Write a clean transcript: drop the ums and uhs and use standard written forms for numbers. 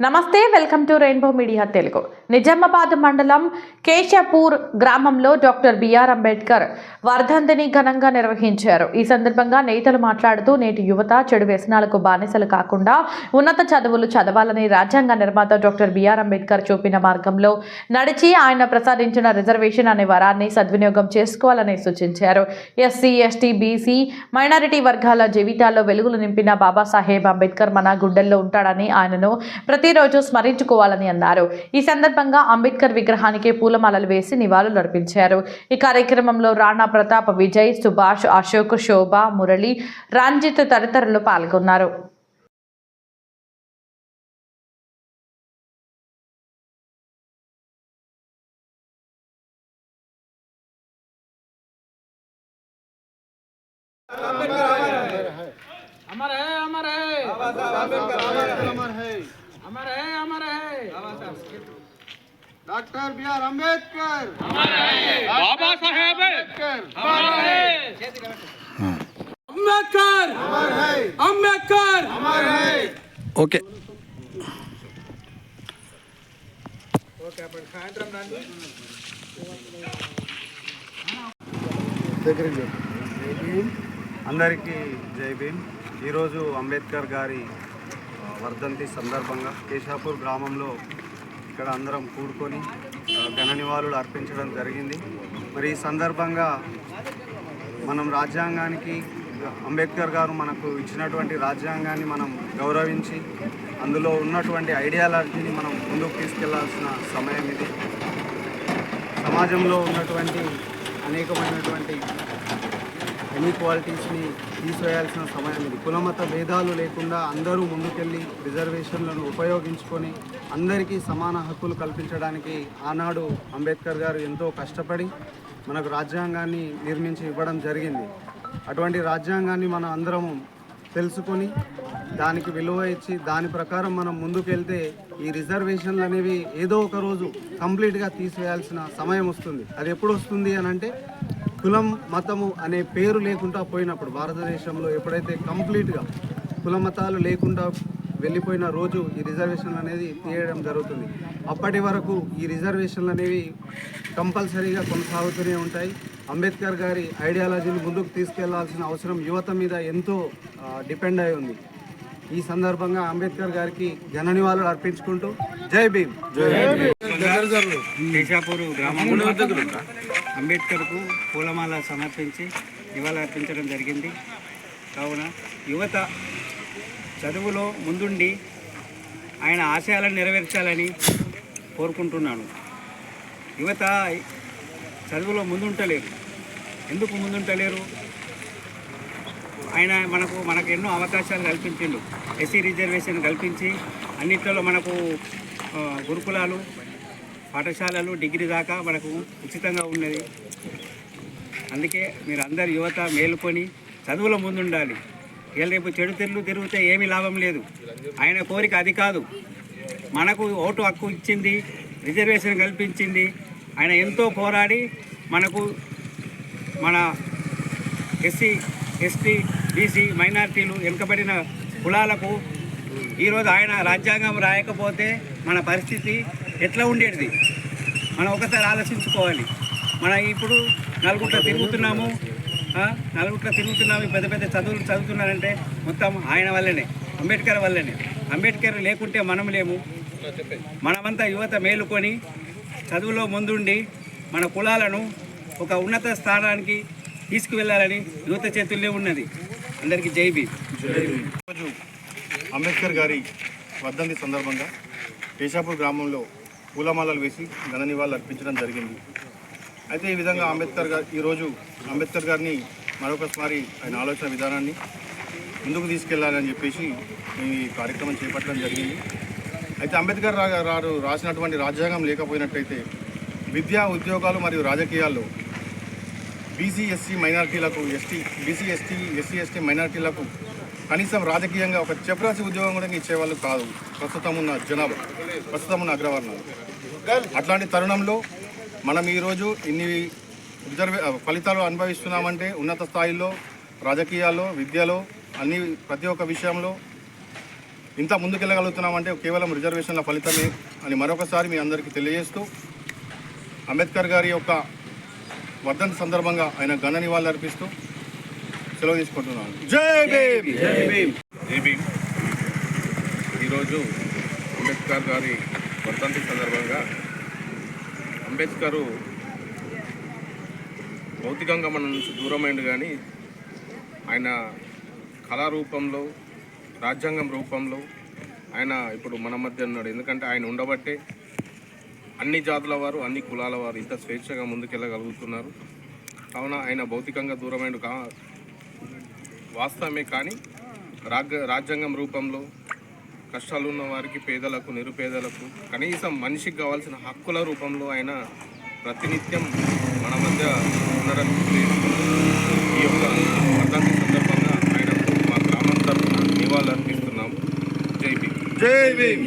నమస్తే, welcome to rainbow media Telugu. Nizamabad మండలం కేశాపూర్ గ్రామంలో డాక్టర్ బిఆర్ అంబేద్కర్ వర్ధంతిని ఘనంగా నిర్వహించారు. ఈ సందర్భంగా నేతలు మాట్లాడుతూ నేటి యువత చెడు వ్యసనాలకు బానిసలు కాకుండా ఉన్నత చదువులు చదవాలని, రాజ్యాంగ నిర్మాత డాక్టర్ బిఆర్ అంబేద్కర్ చూపిన మార్గంలో నడిచి ఆయన ప్రసాదించిన రిజర్వేషన్ అనే వరాన్ని సద్వినియోగం చేసుకోవాలని సూచించారు. ఎస్సీ, ఎస్టీ, బీసీ, మైనారిటీ వర్గాల జీవితాల్లో వెలుగులు నింపిన బాబాసాహెబ్ అంబేద్కర్ మన గుండెల్లో ఉంటాడని, ఆయనను ప్రతిరోజు స్మరించుకోవాలని అన్నారు. ఈ సందర్భంగా అంబేద్కర్ విగ్రహానికి పూలమాలలు వేసి నివాళులు అర్పించారు. ఈ కార్యక్రమంలో రాణా ప్రతాప్, విజయ్, సుభాష్, అశోక్, శోభ, మురళి, రంజిత్ తదితరులు పాల్గొన్నారు. अमर है, अमर है, अमर है, अमर है, अमर है, doctor B R. Ambedkar, Baba Saheb Ambedkar, Ambedkar, Ambedkar, okay అందరికీ జై భీమ్. ఈరోజు అంబేద్కర్ గారి వర్ధంతి సందర్భంగా కేశాపూర్ గ్రామంలో ఇక్కడ అందరం కూడుకొని ఘన నివాళులు అర్పించడం జరిగింది. మరి ఈ సందర్భంగా మనం రాజ్యాంగానికి, అంబేద్కర్ గారు మనకు ఇచ్చినటువంటి రాజ్యాంగాన్ని మనం గౌరవించి అందులో ఉన్నటువంటి ఐడియాలజీని మనం ముందుకు తీసుకెళ్లాల్సిన సమయం ఇది. సమాజంలో ఉన్నటువంటి అనేకమైనటువంటి ఇన్ఈక్వాలిటీస్ని తీసివేయాల్సిన సమయం ఇది. కులమత భేదాలు లేకుండా అందరూ ముందుకెళ్ళి రిజర్వేషన్లను ఉపయోగించుకొని అందరికీ సమాన హక్కులు కల్పించడానికి ఆనాడు అంబేద్కర్ గారు ఎంతో కష్టపడి మనకు రాజ్యాంగాన్ని నిర్మించి ఇవ్వడం జరిగింది. అటువంటి రాజ్యాంగాన్ని మనం అందరం తెలుసుకొని దానికి విలువ ఇచ్చి దాని ప్రకారం మనం ముందుకెళ్తే ఈ రిజర్వేషన్లు అనేవి ఏదో ఒక రోజు కంప్లీట్గా తీసివేయాల్సిన సమయం వస్తుంది. అది ఎప్పుడు వస్తుంది అని అంటే కులం, మతము అనే పేరు లేకుండా పోయినప్పుడు, భారతదేశంలో ఎప్పుడైతే కంప్లీట్గా కుల మతాలు లేకుండా వెళ్ళిపోయిన రోజు ఈ రిజర్వేషన్లు అనేది తీయడం జరుగుతుంది. అప్పటి వరకు ఈ రిజర్వేషన్లు అనేవి కంపల్సరీగా కొనసాగుతూనే ఉంటాయి. అంబేద్కర్ గారి ఐడియాలజీని ముందుకు తీసుకెళ్లాల్సిన అవసరం యువత మీద ఎంతో డిపెండ్ అయి ఉంది. ఈ సందర్భంగా అంబేద్కర్ గారికి ఘన నివాళులు అర్పించుకుంటూ జై భీమ్. కేశాపూర్ గ్రామంలో అంబేద్కర్కు పూలమాల సమర్పించి నివాళులు అర్పించడం జరిగింది. కావున యువత చదువులో ముందుండి ఆయన ఆశయాలను నెరవేర్చాలని కోరుకుంటున్నాను. యువత చదువులో ముందుంటలేరు. ఎందుకు ముందుంటలేరు? ఆయన మనకు ఎన్నో అవకాశాలు కల్పించిండు. ఎస్సీ రిజర్వేషన్ కల్పించి అన్నింటిలో మనకు గురుకులాలు, పాఠశాలలు, డిగ్రీ దాకా మనకు ఉచితంగా ఉన్నది. అందుకే మీరు అందరు యువత మేలుకొని చదువులో ముందుండాలి. రేపు చెడు తిరిగితే ఏమీ లాభం లేదు. ఆయన కోరిక అది కాదు. మనకు ఓటు హక్కు ఇచ్చింది, రిజర్వేషన్ కల్పించింది. ఆయన ఎంతో పోరాడి మనకు మన ఎస్సీ, ఎస్టీ, బీసీ, మైనారిటీలు, వెనుకబడిన కులాలకు ఈరోజు ఆయన రాజ్యాంగం రాయకపోతే మన పరిస్థితి ఎట్లా ఉండేది మనం ఒకసారి ఆలోచించుకోవాలి. మనం ఇప్పుడు నలుగుట్ల తిరుగుతున్నాము, పెద్ద పెద్ద చదువులు చదువుతున్నారంటే మొత్తం ఆయన వల్లనే, అంబేద్కర్ వల్లనే. అంబేద్కర్ లేకుంటే మనం లేము. మనమంతా యువత మేలుకొని చదువులో ముందుండి మన కులాలను ఒక ఉన్నత స్థానానికి తీసుకువెళ్ళాలని యువత చేతుల్లో ఉన్నది. అందరికీ జై భీమ్. ఈరోజు అంబేద్కర్ గారి వర్ధంతి సందర్భంగా కేశాపూర్ గ్రామంలో పూలమాలలు వేసి ఘన నివాళులు అర్పించడం జరిగింది. అయితే ఈ విధంగా ఈరోజు అంబేద్కర్ గారిని మరొకసారి ఆయన ఆలోచన విధానాన్ని ముందుకు తీసుకెళ్లాలని చెప్పేసి ఈ కార్యక్రమం చేపట్టడం జరిగింది. అయితే అంబేద్కర్ గారు రాసినటువంటి రాజ్యాంగం లేకపోయినట్టయితే విద్యా, ఉద్యోగాలు మరియు రాజకీయాల్లో బీసీ, ఎస్సీ మైనారిటీలకు, ఎస్సీ ఎస్టీ మైనారిటీలకు కనీసం రాజకీయంగా ఒక చెప్రాసి ఉద్యోగం కూడా ఇచ్చేవాళ్ళు కాదు ప్రస్తుతం ఉన్న జనాభా, ప్రస్తుతం ఉన్న అగ్రవర్ణాలు. అట్లాంటి తరుణంలో మనం ఈరోజు ఇన్ని ఫలితాలు అనుభవిస్తున్నామంటే ఉన్నత స్థాయిలో రాజకీయాల్లో, విద్యలో, ప్రతి ఒక్క విషయంలో ఇంత ముందుకెళ్ళగలుగుతున్నామంటే కేవలం రిజర్వేషన్ల ఫలితమే అని మరొకసారి మీ అందరికీ తెలియజేస్తూ అంబేద్కర్ గారి యొక్క వర్ధంతి సందర్భంగా ఆయన ఘన నివాళులు అర్పిస్తూ సెలవు తీసుకుంటున్నాను. జై భీమ్. జై భీమ్. జై భీమ్. ఈరోజు అంబేద్కర్ గారి వర్ధంతి సందర్భంగా అంబేద్కరు భౌతికంగా మన నుంచి దూరమైంది, కానీ ఆయన కళారూపంలో, రాజ్యాంగం రూపంలో ఆయన ఇప్పుడు మన మధ్య ఉన్నాడు. ఎందుకంటే ఆయన ఉండబట్టే అన్ని జాతుల వారు, అన్ని కులాల వారు ఇంత స్వేచ్ఛగా ముందుకెళ్ళగలుగుతున్నారు. కావున ఆయన భౌతికంగా దూరమైన వాస్తవమే, కానీ రాజ్యాంగం రూపంలో కష్టాలు ఉన్న వారికి, పేదలకు, నిరుపేదలకు కనీసం మనిషికి కావాల్సిన హక్కుల రూపంలో ఆయన ప్రతినిత్యం మన మధ్య ఉన్నారని ఈ యొక్క వర్ధంతి సందర్భంగా ఆయనకు మా గ్రామం తరఫున నివాళులు అర్పిస్తున్నాము. జై భీమ్. జై భీమ్.